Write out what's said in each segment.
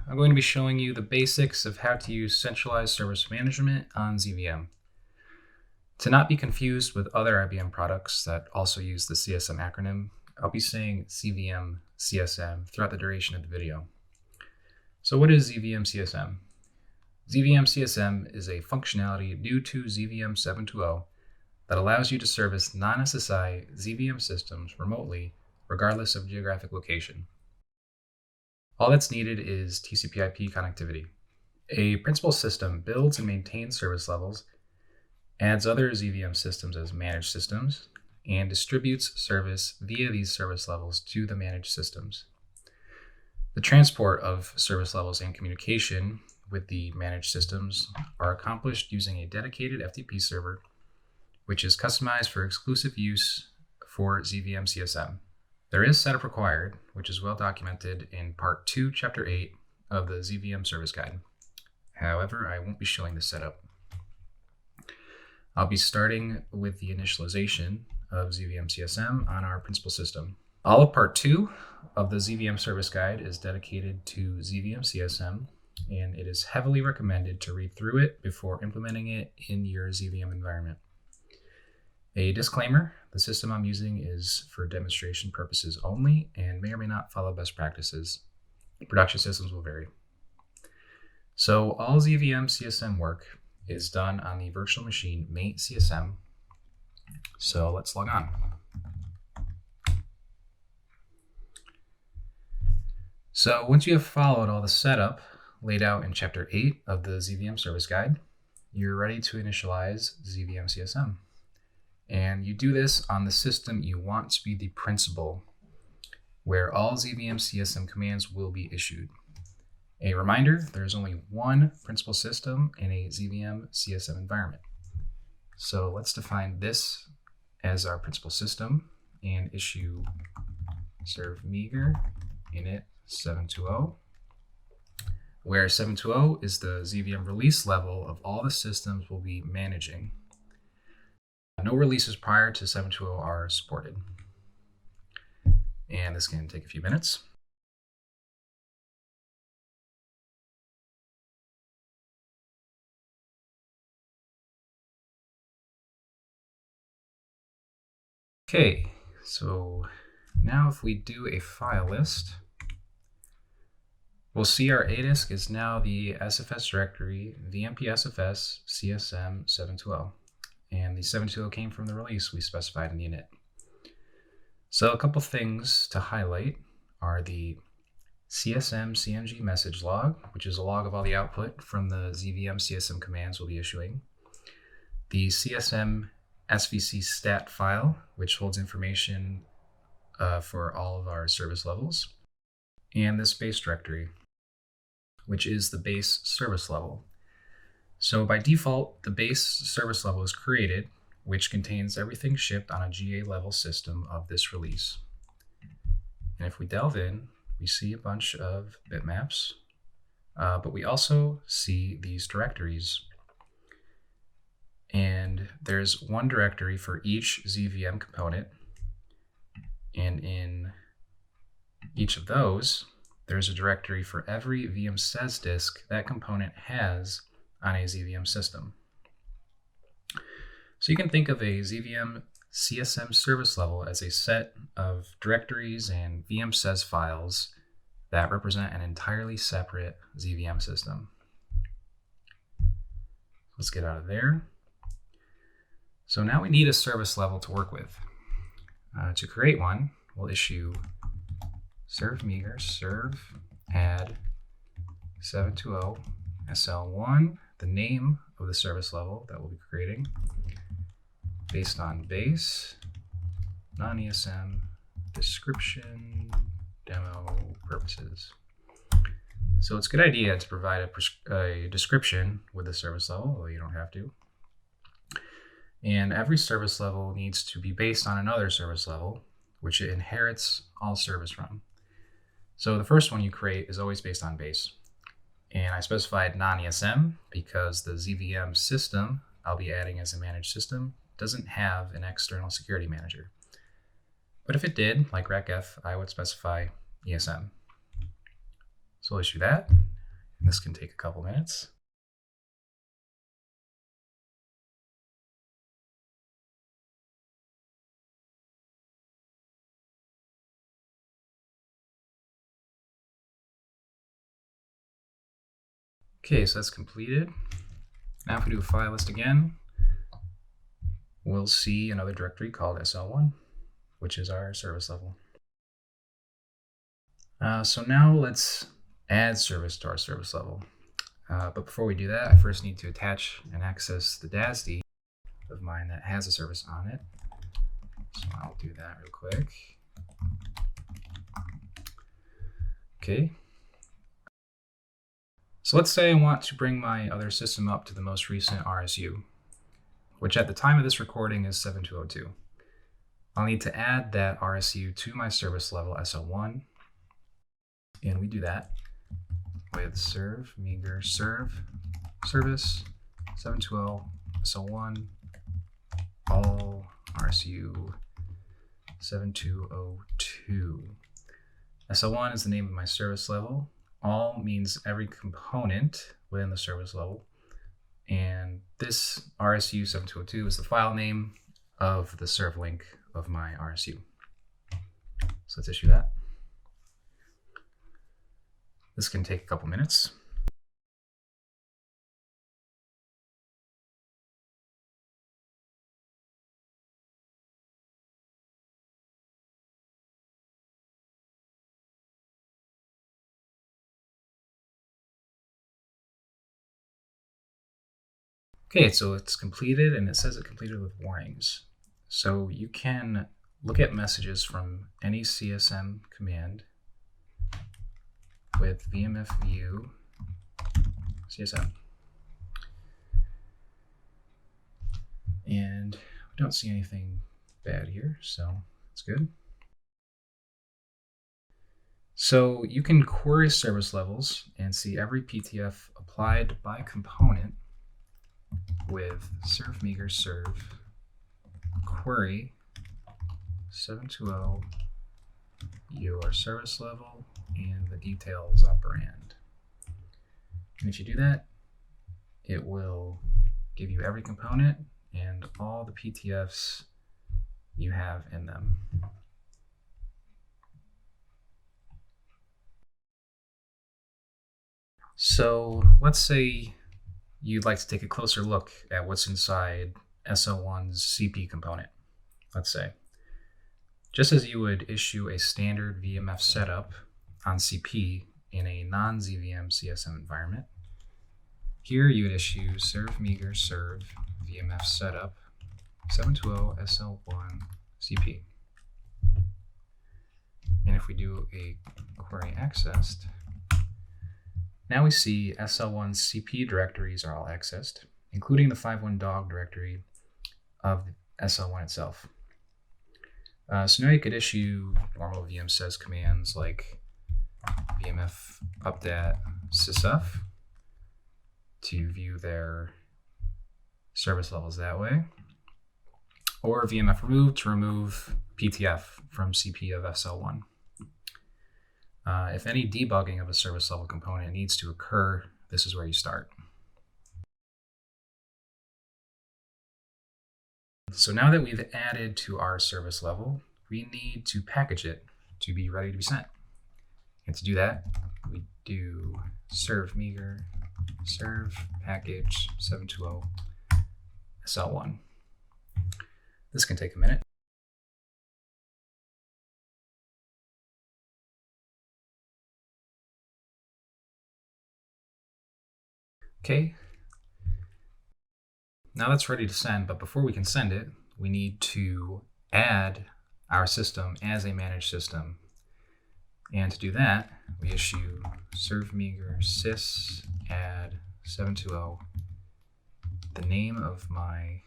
I'm going to be showing you the basics of how to use Centralized Service Management on ZVM. To not be confused with other IBM products that also use the CSM acronym, I'll be saying ZVM CSM throughout the duration of the video. So what is ZVM CSM? ZVM CSM is a functionality new to ZVM 7.2.0 that allows you to service non-SSI ZVM systems remotely, regardless of geographic location. All that's needed is TCP/IP connectivity. A principal system builds and maintains service levels, adds other ZVM systems as managed systems, and distributes service via these service levels to the managed systems. The transport of service levels and communication with the managed systems are accomplished using a dedicated FTP server, which is customized for exclusive use for ZVM CSM. There is setup required, which is well documented in Part 2, Chapter 8 of the ZVM Service Guide. However, I won't be showing the setup. I'll be starting with the initialization of ZVM CSM on our principal system. All of Part 2 of the ZVM Service Guide is dedicated to ZVM CSM, and it is heavily recommended to read through it before implementing it in your ZVM environment. A disclaimer, the system I'm using is for demonstration purposes only and may or may not follow best practices. Production systems will vary. So all ZVM CSM work is done on the virtual machine mate CSM. So let's log on. So once you have followed all the setup laid out in Chapter 8 of the ZVM Service Guide, you're ready to initialize ZVM CSM. And you do this on the system you want to be the principal, where all ZVM CSM commands will be issued. A reminder, there's only one principal system in a ZVM CSM environment. So let's define this as our principal system and issue SERVMGR INIT 7.2.0, where 7.2.0 is the ZVM release level of all the systems we'll be managing. No releases prior to 7.2.0 are supported. And this can take a few minutes. Okay, so now if we do a file list, we'll see our A disk is now the SFS directory VMPSFS CSM 7.2.0. And the 7.2.0 came from the release we specified in the init. So a couple things to highlight are the CSM CMG message log, which is a log of all the output from the ZVM CSM commands we'll be issuing. The CSM SVC stat file, which holds information for all of our service levels. And this base directory, which is the base service level. So by default, the base service level is created, which contains everything shipped on a GA level system of this release. And if we delve in, we see a bunch of bitmaps, but we also see these directories. And there's one directory for each ZVM component. And in each of those, there's a directory for every VMFVIEW disk that component has on a ZVM system. So you can think of a ZVM CSM service level as a set of directories and VMFVIEW files that represent an entirely separate ZVM system. Let's get out of there. So now we need a service level to work with. To create one, we'll issue SERVMGR SRV ADD 7.2.0 SL1, the name of the service level that we'll be creating, based on base, non-ESM, description, demo purposes. So it's a good idea to provide a description with the service level, although you don't have to. And every service level needs to be based on another service level, which it inherits all service from. So the first one you create is always based on base. And I specified non-ESM because the ZVM system I'll be adding as a managed system doesn't have an external security manager. But if it did, like RecF, I would specify ESM. So we'll issue that. and this can take a couple minutes. Okay, so that's completed. Now if we do a file list again, we'll see another directory called SL1, which is our service level. So now let's add service to our service level. But before we do that, I first need to attach and access the DASD of mine that has a service on it. So I'll do that real quick. Okay. So let's say I want to bring my other system up to the most recent RSU, which at the time of this recording is 7202. I'll need to add that RSU to my service level SL1, and we do that with SERVMGR SRV Service 720 SL1 all RSU 7202. SL1 is the name of my service level. All means every component within the service level. And this RSU 7202 is the file name of the serv link of my RSU. So let's issue that. This can take a couple minutes. Okay, so it's completed, and it says it completed with warnings. So you can look at messages from any CSM command with VMFVIEW CSM. And we don't see anything bad here, so it's good. So you can query service levels and see every PTF applied by component with SERVMGR SRV query 720 your service level and the details operand. And if you do that, it will give you every component and all the PTFs you have in them. So let's say you'd like to take a closer look at what's inside SL1's CP component, let's say. Just as you would issue a standard VMF setup on CP in a non-ZVM CSM environment, here you would issue SERVMGR SRV VMF setup 720 SL1 CP. And if we do a query accessed, now we see SL1's CP directories are all accessed, including the 5.1 directory of SL1 itself. So now you could issue normal vmsys commands like vmf updat sysf to view their service levels that way, or vmf remove to remove PTF from CP of SL1. If any debugging of a service level component needs to occur, this is where you start. So now that we've added to our service level, we need to package it to be ready to be sent. And to do that, we do SERVMGR SRV package 720 SL1. This can take a minute. Okay, now that's ready to send, but before we can send it, we need to add our system as a managed system. And to do that, we issue SERVMGR sys add 720, the name of my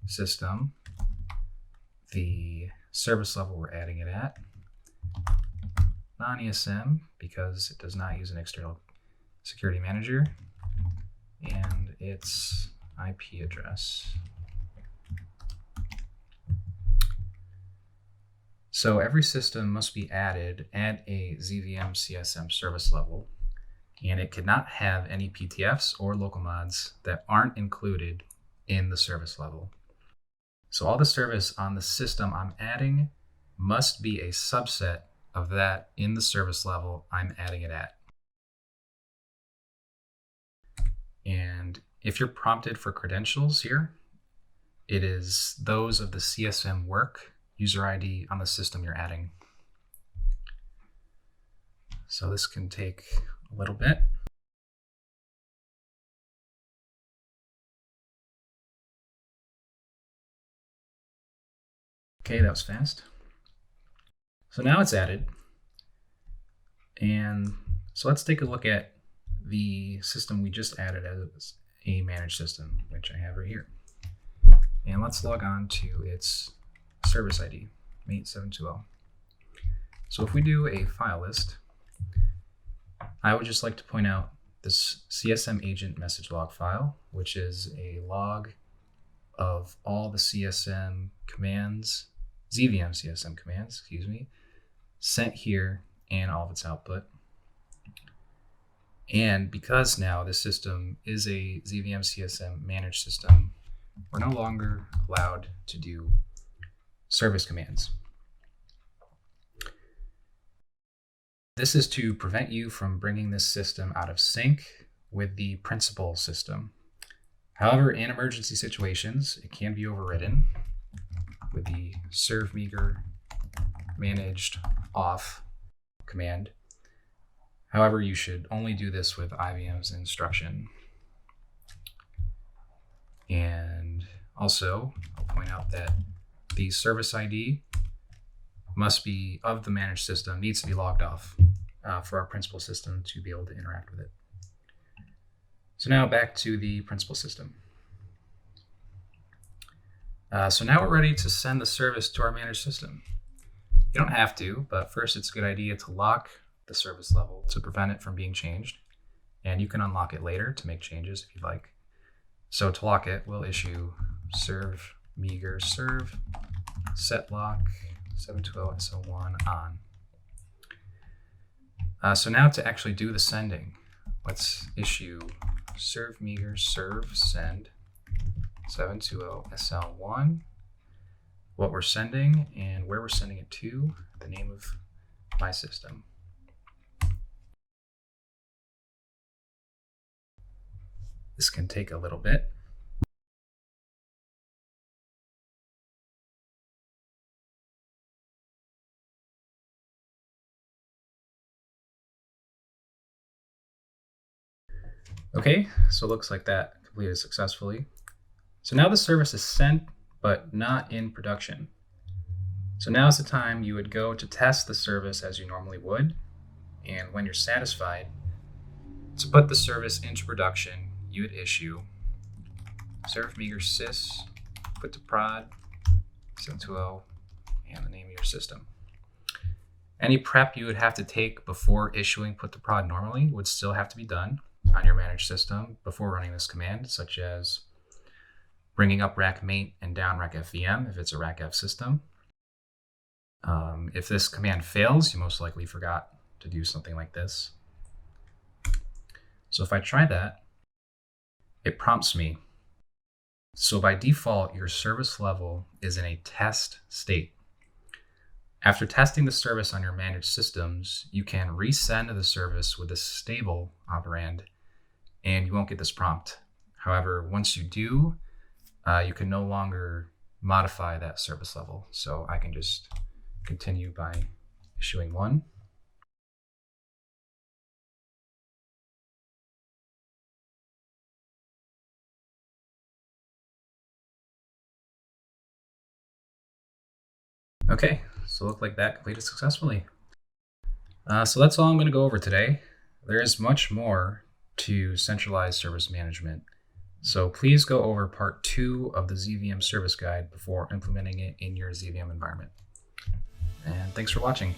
system, the service level we're adding it at, non-ESM because it does not use an external security manager, and its IP address. So every system must be added at a ZVM CSM service level, and it cannot have any PTFs or local mods that aren't included in the service level. So all the service on the system I'm adding must be a subset of that in the service level I'm adding it at. And if you're prompted for credentials here, it is those of the CSM work user ID on the system you're adding. So this can take a little bit. Okay, that was fast. So now it's added. And so let's take a look at the system we just added as a managed system, which I have right here. And let's log on to its service ID, 8720. So if we do a file list, I would just like to point out this CSM agent message log file, which is a log of all the CSM commands, ZVM CSM commands, sent here and all of its output. And because now this system is a ZVM CSM managed system, we're no longer allowed to do service commands. This is to prevent you from bringing this system out of sync with the principal system. However, in emergency situations, it can be overridden with the SERVMGR managed off command. However, you should only do this with IBM's instruction. And also, I'll point out that the service ID must be of the managed system, needs to be logged off for our principal system to be able to interact with it. So now back to the principal system. So now we're ready to send the service to our managed system. You don't have to, but first it's a good idea to lock the service level to prevent it from being changed. And you can unlock it later to make changes if you'd like. So to lock it, we'll issue SERVMGR serve set lock 720 SL1 on. So now to actually do the sending, let's issue SERVMGR serve send 720 SL1, what we're sending and where we're sending it to, the name of my system. This can take a little bit. Okay, so it looks like that completed successfully. So now the service is sent, but not in production. So now is the time you would go to test the service as you normally would. And when you're satisfied, to put the service into production, you would issue SERVMGR sys put to prod 720 and the name of your system. Any prep you would have to take before issuing put to prod normally would still have to be done on your managed system before running this command, such as bringing up rack mate and down rack FVM if it's a rack F system. If this command fails, you most likely forgot to do something like this. So if I try that, it prompts me. So by default, your service level is in a test state. After testing the service on your managed systems, you can resend the service with a stable operand, and you won't get this prompt. However, once you do, you can no longer modify that service level. So I can just continue by issuing 1. Okay, so it looked like that completed successfully. So that's all I'm going to go over today. There is much more to centralized service management. So please go over part 2 of the ZVM service guide before implementing it in your ZVM environment. And thanks for watching.